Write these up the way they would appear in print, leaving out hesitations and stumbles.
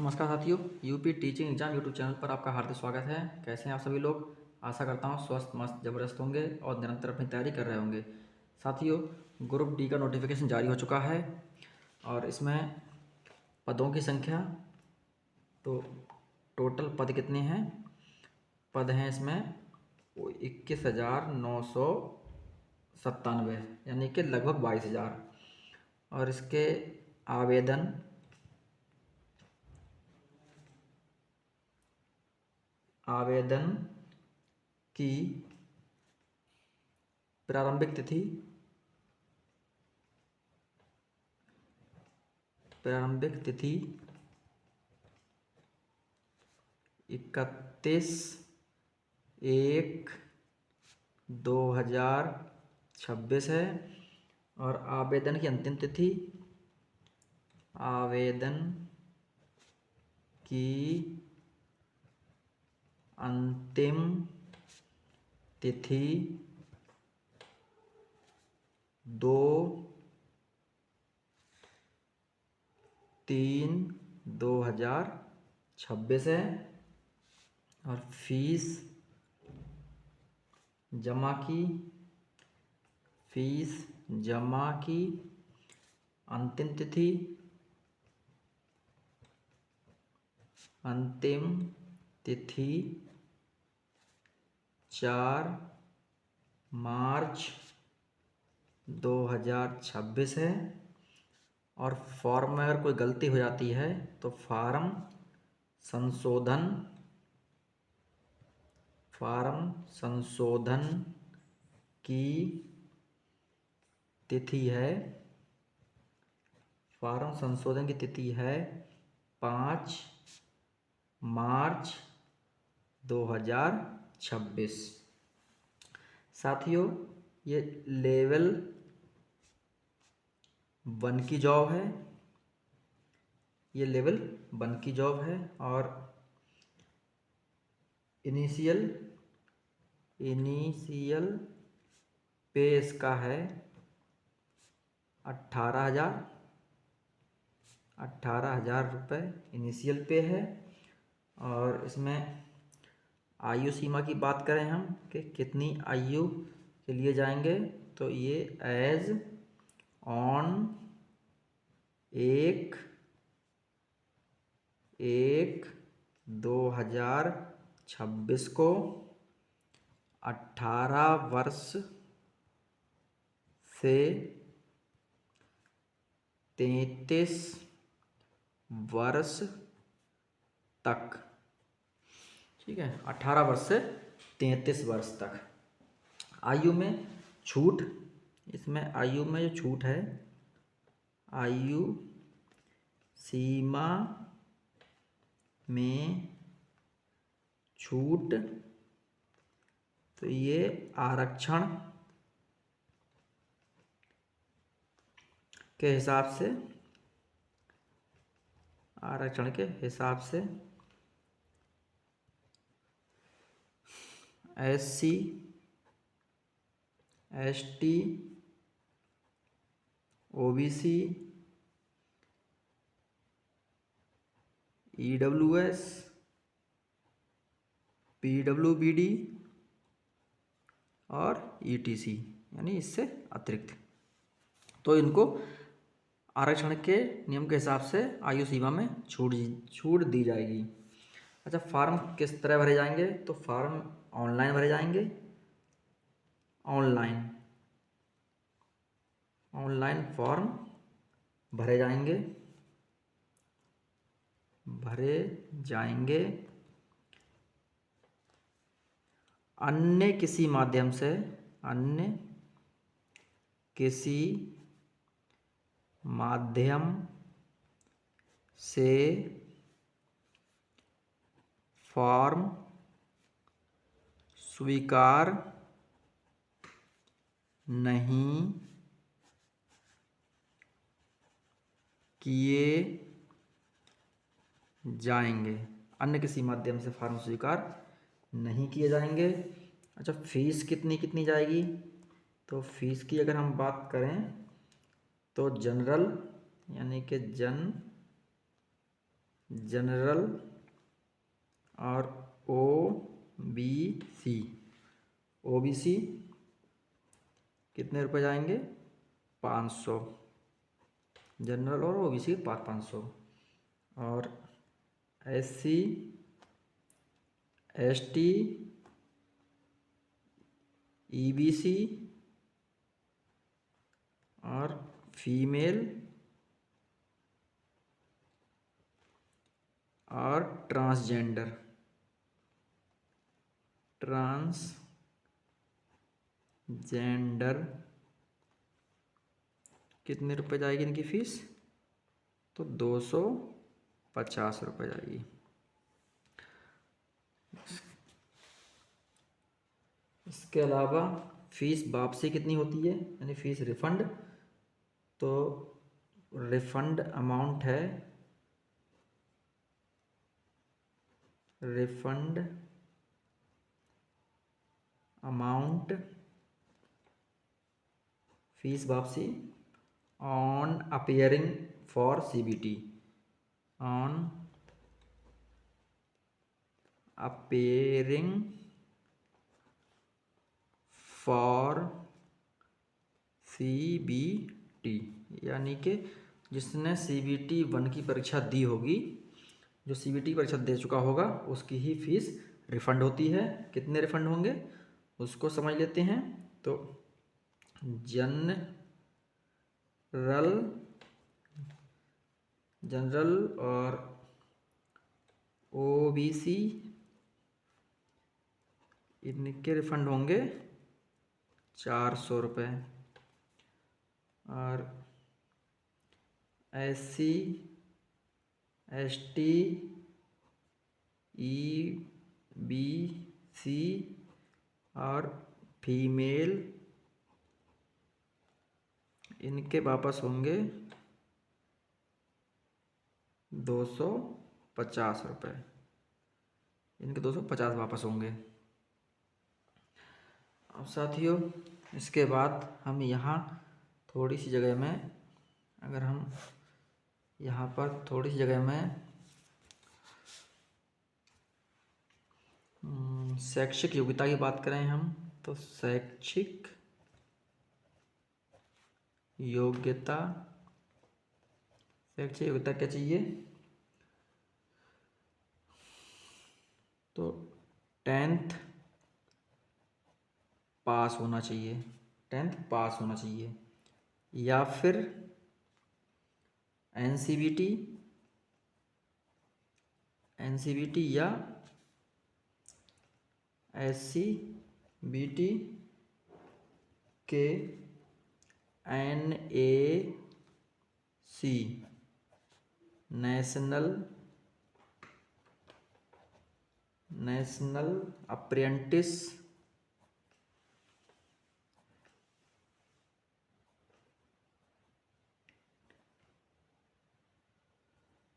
नमस्कार साथियों, UP teaching exam YouTube channel पर आपका हार्दिक स्वागत है। कैसे हैं आप सभी लोग? आशा करता हूं स्वस्थ मस्त ज़बरदस्त होंगे और निरंतर अपनी तैयारी कर रहे होंगे। साथियों, ग्रुप डी का नोटिफिकेशन जारी हो चुका है और इसमें पदों की संख्या, तो टोटल पद कितने हैं? पद हैं इसमें 21,997, यानी कि लगभग 22,000। और इसके आवेदन की प्रारंभिक तिथि 31/1/2026 है और आवेदन की अंतिम तिथि अंतिम तिथि 2/3/2026 है और फीस जमा की अंतिम तिथि 4 मार्च 2026 है। और फॉर्म में अगर कोई गलती हो जाती है तो फॉर्म संशोधन की तिथि है 5 मार्च 2026। साथियों, ये लेवल 1 की जॉब है और इनिशियल पे इसका है 18,000 रुपये इनिशियल पे है। और इसमें आयु सीमा की बात करें हम कि कितनी आयु के लिए जाएंगे, तो ये एज ऑन 1/1/2026 को 18 वर्ष से 33 वर्ष तक, ठीक है, 18 वर्ष से 33 वर्ष तक। आयु में छूट, इसमें आयु में जो छूट है, आयु सीमा में छूट, तो ये आरक्षण के हिसाब से SC ST OBC EWS PWBD और ETC, यानी इससे अतिरिक्त, तो इनको आरक्षण के नियम के हिसाब से आयु सीमा में छूट दी जाएगी। अच्छा, फॉर्म किस तरह भरे जाएंगे? तो फॉर्म ऑनलाइन भरे जाएंगे। ऑनलाइन फॉर्म भरे जाएंगे। अन्य किसी माध्यम से फॉर्म स्वीकार नहीं किए जाएंगे। अन्य किसी माध्यम से फॉर्म स्वीकार नहीं किए जाएंगे। अच्छा, फीस कितनी जाएगी? तो फीस की अगर हम बात करें तो जनरल, यानी कि जनरल और OBC। OBC कितने रुपए जाएंगे? 500। जनरल और OBC 500। और SC ST EBC और फीमेल और ट्रांसजेंडर कितने रुपए जाएगी इनकी फीस? तो 250 रुपये जाएगी। इसके अलावा फीस वापसी कितनी होती है, यानी फीस रिफंड। तो रिफंड अमाउंट है, रिफंड अमाउंट फीस वापसी on appearing for CBT, on appearing for CBT, यानी कि जिसने CBT 1 की परीक्षा दी होगी, जो CBT परीक्षा दे चुका होगा, उसकी ही फीस रिफंड होती है। कितने रिफंड होंगे उसको समझ लेते हैं। तो जनरल और OBC इनके रिफंड होंगे 400 रुपये। और SC ST EBC और फीमेल इनके वापस होंगे 250 रुपये। इनके 250 वापस होंगे। अब साथियों, इसके बाद हम यहाँ थोड़ी सी जगह में, अगर हम यहाँ पर थोड़ी सी जगह में शैक्षिक योग्यता की बात करें हम, तो शैक्षिक योग्यता क्या चाहिए? तो 10th पास होना चाहिए, 10th पास होना चाहिए, या फिर NCVT या SCBT के NAC national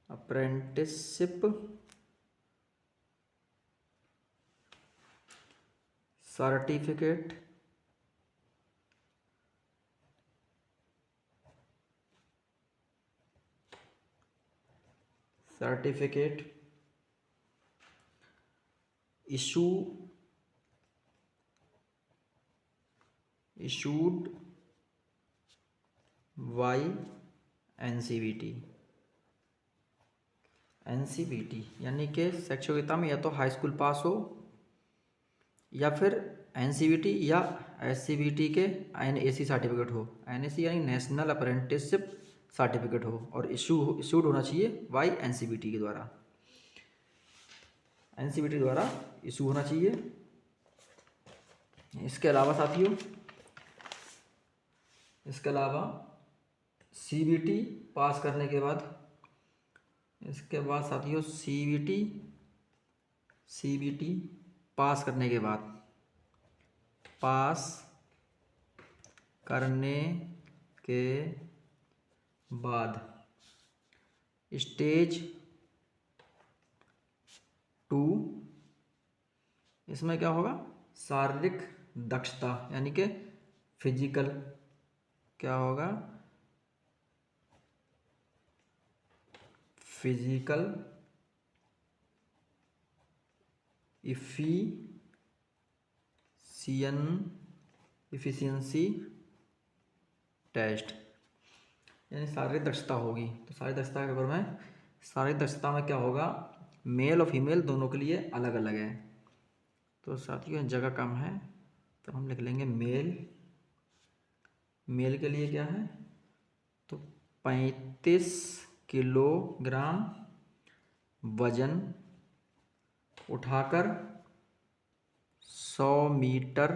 apprenticeship certificate issued by NCVT यानी कि शैक्षिक योग्यता में या तो हाई स्कूल पास हो, या फिर NCVT या SCBT के NAC सर्टिफिकेट हो। NAC यानी नेशनल अप्रेंटिसशिप सर्टिफिकेट हो, और इशूड होना चाहिए बाई NCVT के द्वारा, NCVT द्वारा इशू होना चाहिए। इसके अलावा साथियों, CBT पास करने के बाद, CBT पास करने के बाद स्टेज 2, इसमें क्या होगा? शारीरिक दक्षता, यानी कि फिजिकल, क्या होगा? फिजिकल इफिशियंसी टेस्ट, यानी शारीरिक दक्षता होगी। तो शारीरिक दक्षता के बारे में, शारीरिक दक्षता में क्या होगा, मेल और फीमेल दोनों के लिए अलग अलग है। तो साथियों जगह कम है तो हम लिख लेंगे मेल के लिए क्या है, तो 35 किलोग्राम वजन उठाकर 100 मीटर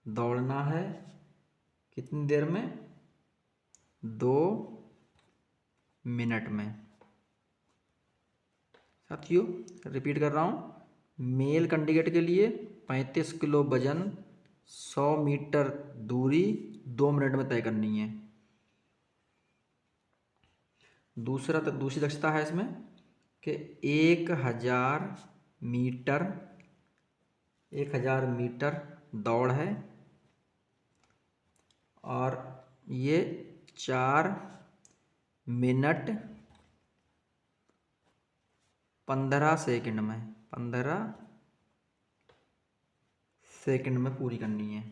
दौड़ना है, कितनी देर में, 2 मिनट में। साथियों रिपीट कर रहा हूँ, मेल कैंडिडेट के लिए 35 किलो वजन 100 मीटर दूरी 2 मिनट में तय करनी है। दूसरी दक्षता है इसमें कि 1000 मीटर दौड़ है और ये 4 मिनट 15 सेकंड में पूरी करनी है।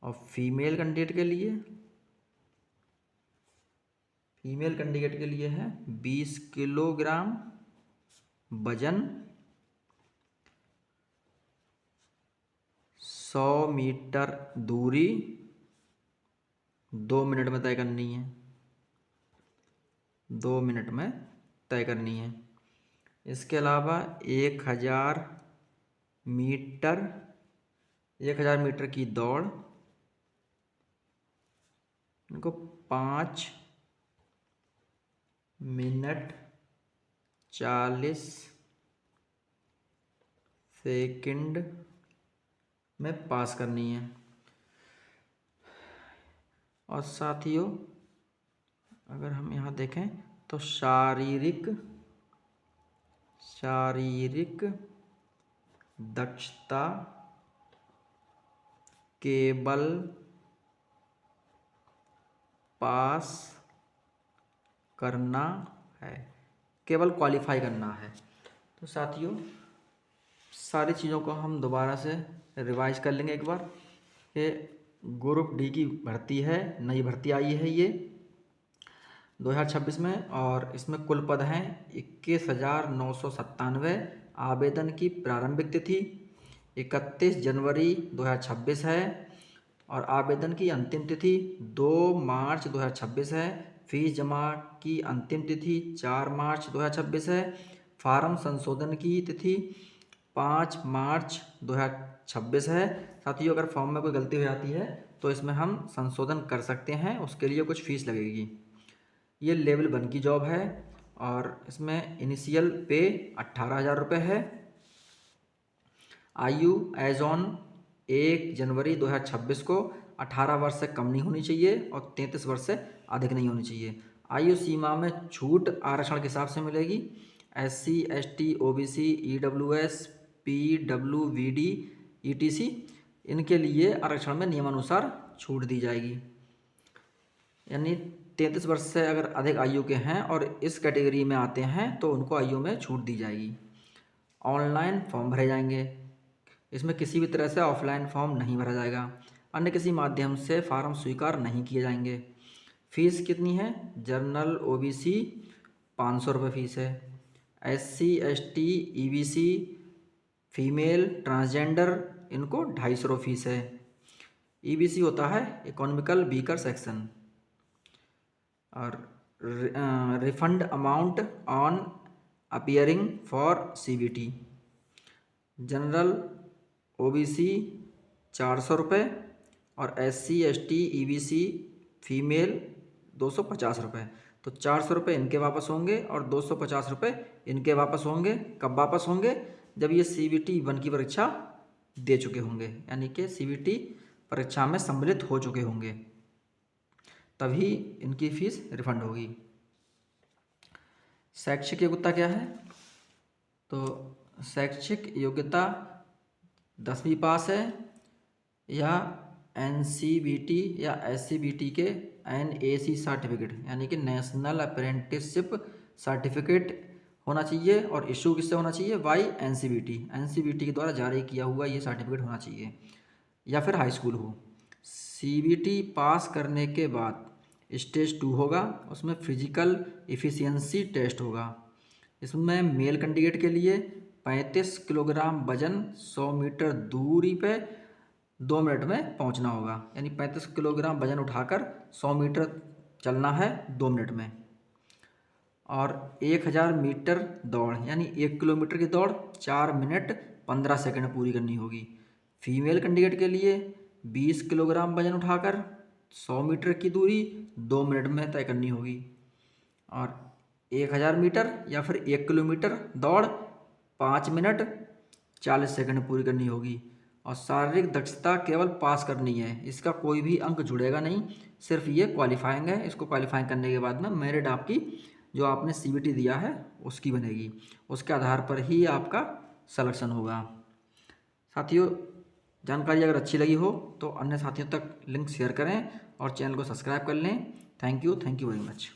और फीमेल कैंडिडेट के लिए है 20 किलोग्राम वजन 100 मीटर दूरी 2 मिनट में तय करनी है, 2 मिनट में तय करनी है। इसके अलावा 1000 मीटर की दौड़ इनको 5 मिनट 40 सेकंड में पास करनी है। और साथियों अगर हम यहाँ देखें तो शारीरिक दक्षता केवल पास करना है, केवल क्वालिफाई करना है। तो साथियों सारी चीज़ों को हम दोबारा से रिवाइज कर लेंगे एक बार कि ग्रुप डी की भर्ती है, नई भर्ती आई है ये 2026 में, और इसमें कुल पद हैं 21,997। आवेदन की प्रारंभिक तिथि 31 जनवरी 2026 है और आवेदन की अंतिम तिथि 2 मार्च 2026 है। फीस जमा की अंतिम तिथि 4 मार्च 2026 है। फार्म संशोधन की तिथि 5 मार्च 2026 है। साथियों अगर फॉर्म में कोई गलती हो जाती है तो इसमें हम संशोधन कर सकते हैं, उसके लिए कुछ फीस लगेगी। ये लेवल 1 की जॉब है और इसमें इनिशियल पे 18,000 रुपये है। आयु एज ऑन 1 जनवरी 2026 को 18 वर्ष से कम नहीं होनी चाहिए और 33 वर्ष से अधिक नहीं होनी चाहिए। आयु सीमा में छूट आरक्षण के हिसाब से मिलेगी। SC ST OBC EWS PWVD ETC इनके लिए आरक्षण में नियमानुसार छूट दी जाएगी। यानी 33 वर्ष से अगर अधिक आयु के हैं और इस कैटेगरी में आते हैं तो उनको आयु में छूट दी जाएगी। ऑनलाइन फॉर्म भरे जाएंगे, इसमें किसी भी तरह से ऑफलाइन फॉर्म नहीं भरा जाएगा, अन्य किसी माध्यम से फार्म स्वीकार नहीं किए जाएंगे। फीस कितनी है, जनरल OBC 500 रुपये फीस है। SC ST EBC female transgender इनको 250 रुपये फीस है। EBC होता है इकोनॉमिकल वीकर सेक्शन। और refund amount on appearing for CBT। General OBC 400 रुपये और SC ST EBC फीमेल 250 रुपये। तो 400 रुपये इनके वापस होंगे और 250 रुपये इनके वापस होंगे। कब वापस होंगे, जब ये CBT 1 की परीक्षा दे चुके होंगे, यानी कि CBT परीक्षा में सम्मिलित हो चुके होंगे, तभी इनकी फीस रिफंड होगी। शैक्षिक योग्यता क्या है, तो शैक्षिक योग्यता 10वीं पास है या NCBT या SCBT के NAC सर्टिफिकेट यानी कि नेशनल अप्रेंटिसशिप सर्टिफिकेट होना चाहिए और इशू किससे होना चाहिए, बाई एनसीवीटी के द्वारा जारी किया हुआ ये सर्टिफिकेट होना चाहिए, या फिर हाई स्कूल हो। सीबीटी पास करने के बाद स्टेज 2 होगा, उसमें फिजिकल इफ़िशियंसी टेस्ट होगा। इसमें मेल कैंडिडेट के लिए 35 किलोग्राम वजन 100 मीटर दूरी पे 2 मिनट में पहुंचना होगा, यानी 35 किलोग्राम वजन उठाकर 100 मीटर चलना है 2 मिनट में। और 1000 मीटर दौड़ यानी 1 किलोमीटर की दौड़ 4 मिनट 15 सेकंड पूरी करनी होगी। फीमेल कैंडिडेट के लिए 20 किलोग्राम वजन उठाकर 100 मीटर की दूरी 2 मिनट में तय करनी होगी। और 1000 मीटर या फिर 1 किलोमीटर दौड़ 5 मिनट 40 सेकंड पूरी करनी होगी। और शारीरिक दक्षता केवल पास करनी है, इसका कोई भी अंक जुड़ेगा नहीं, सिर्फ ये क्वालिफाइंग है। इसको क्वालिफाइंग करने के बाद में मेरिट आपकी जो आपने सीबीटी दिया है उसकी बनेगी, उसके आधार पर ही आपका सिलेक्शन होगा। साथियों, जानकारी अगर अच्छी लगी हो तो अन्य साथियों तक लिंक शेयर करें और चैनल को सब्सक्राइब कर लें। Thank you very much.